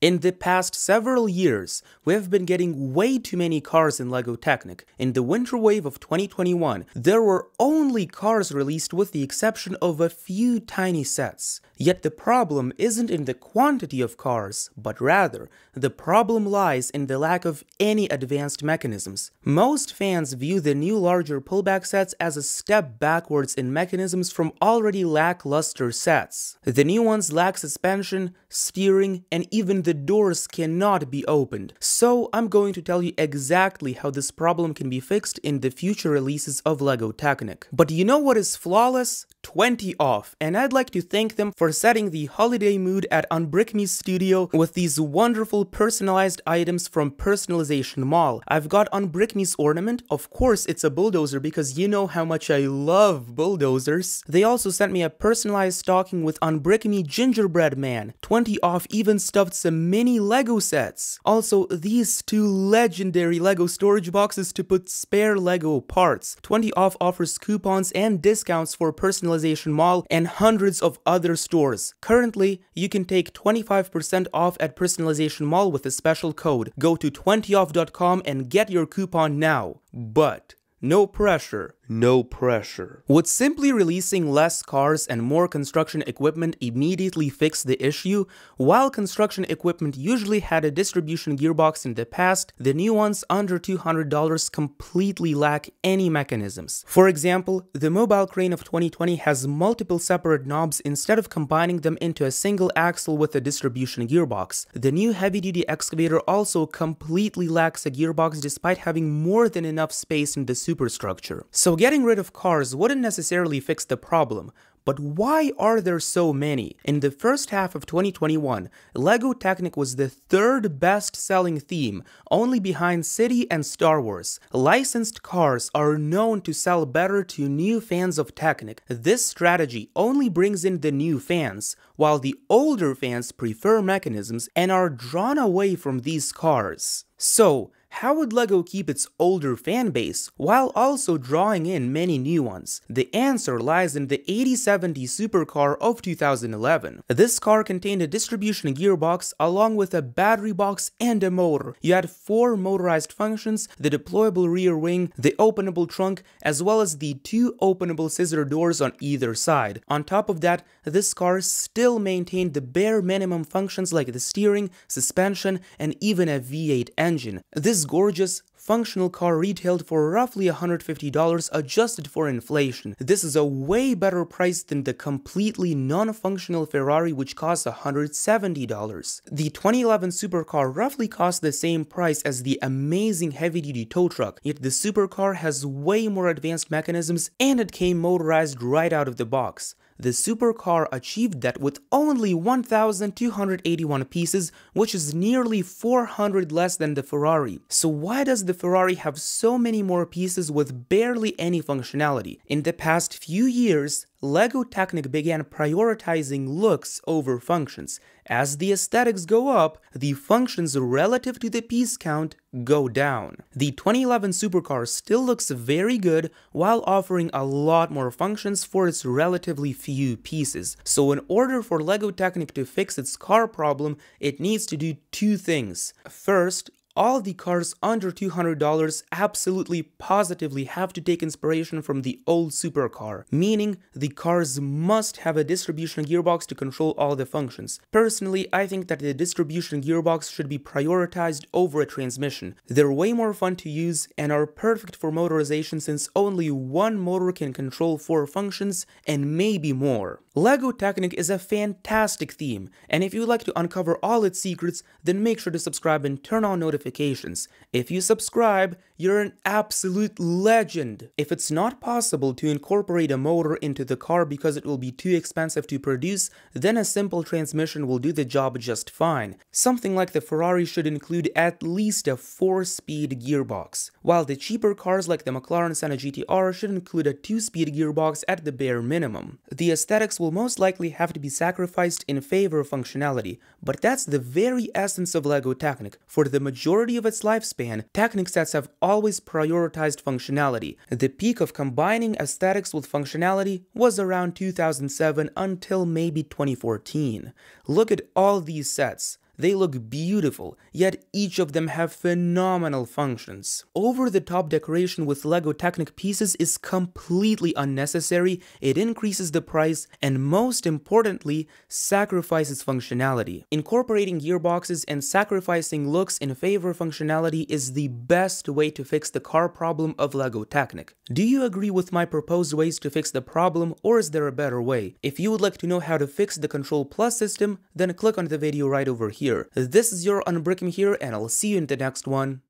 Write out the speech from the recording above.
In the past several years, we have been getting way too many cars in LEGO Technic. In the winter wave of 2021, there were only cars released with the exception of a few tiny sets. Yet the problem isn't in the quantity of cars, but rather, the problem lies in the lack of any advanced mechanisms. Most fans view the new larger pullback sets as a step backwards in mechanisms from already lackluster sets. The new ones lack suspension, steering, and even the doors cannot be opened. So I'm going to tell you exactly how this problem can be fixed in the future releases of LEGO Technic. But you know what is flawless? 20 off, and I'd like to thank them for setting the holiday mood at Unbrick Me Studio with these wonderful personalized items from Personalization Mall. I've got Unbrick Me's ornament. Of course it's a bulldozer because you know how much I love bulldozers. They also sent me a personalized stocking with Unbrick Me Gingerbread Man. 20 off even stuffed some mini Lego sets. Also these two legendary Lego storage boxes to put spare Lego parts. 20 off offers coupons and discounts for Personalization Mall and hundreds of other stores. Currently, you can take 25% off at Personalization Mall with a special code. Go to 20off.com and get your coupon now. But no pressure. No pressure. Would simply releasing less cars and more construction equipment immediately fix the issue? While construction equipment usually had a distribution gearbox in the past, the new ones under $200 completely lack any mechanisms. For example, the mobile crane of 2020 has multiple separate knobs instead of combining them into a single axle with a distribution gearbox. The new heavy-duty excavator also completely lacks a gearbox despite having more than enough space in the superstructure. So getting rid of cars wouldn't necessarily fix the problem, but why are there so many? In the first half of 2021, LEGO Technic was the third best-selling theme, only behind City and Star Wars. Licensed cars are known to sell better to new fans of Technic. This strategy only brings in the new fans, while the older fans prefer mechanisms and are drawn away from these cars. So, how would LEGO keep its older fan base while also drawing in many new ones? The answer lies in the 8070 supercar of 2011. This car contained a distribution gearbox along with a battery box and a motor. You had 4 motorized functions: the deployable rear wing, the openable trunk, as well as the 2 openable scissor doors on either side. On top of that, this car still maintained the bare minimum functions like the steering, suspension, and even a V8 engine. This gorgeous, functional car retailed for roughly $150 adjusted for inflation. This is a way better price than the completely non-functional Ferrari which costs $170. The 2011 supercar roughly cost the same price as the amazing heavy-duty tow truck, yet the supercar has way more advanced mechanisms and it came motorized right out of the box. The supercar achieved that with only 1,281 pieces, which is nearly 400 less than the Ferrari. So why does the Ferrari have so many more pieces with barely any functionality? In the past few years, LEGO Technic began prioritizing looks over functions. As the aesthetics go up, the functions relative to the piece count go down. The 2011 supercar still looks very good while offering a lot more functions for its relatively few pieces. So in order for LEGO Technic to fix its car problem, it needs to do 2 things. First, all the cars under $200 absolutely positively have to take inspiration from the old supercar, meaning the cars must have a distribution gearbox to control all the functions. Personally, I think that the distribution gearbox should be prioritized over a transmission. They're way more fun to use and are perfect for motorization since only one motor can control 4 functions and maybe more. LEGO Technic is a fantastic theme, and if you'd like to uncover all its secrets, then make sure to subscribe and turn on notifications. If you subscribe, you're an absolute legend. If it's not possible to incorporate a motor into the car because it will be too expensive to produce, then a simple transmission will do the job just fine. Something like the Ferrari should include at least a 4-speed gearbox, while the cheaper cars like the McLaren Senna GTR should include a 2-speed gearbox at the bare minimum. The aesthetics will most likely have to be sacrificed in favor of functionality, but that's the very essence of LEGO Technic. For the majority of its lifespan, Technic sets have always prioritized functionality. The peak of combining aesthetics with functionality was around 2007 until maybe 2014. Look at all these sets. They look beautiful, yet each of them have phenomenal functions. Over-the-top decoration with LEGO Technic pieces is completely unnecessary, it increases the price, and most importantly, sacrifices functionality. Incorporating gearboxes and sacrificing looks in favor of functionality is the best way to fix the car problem of LEGO Technic. Do you agree with my proposed ways to fix the problem, or is there a better way? If you would like to know how to fix the Control Plus system, then click on the video right over here. This is your Unbricking here, and I'll see you in the next one.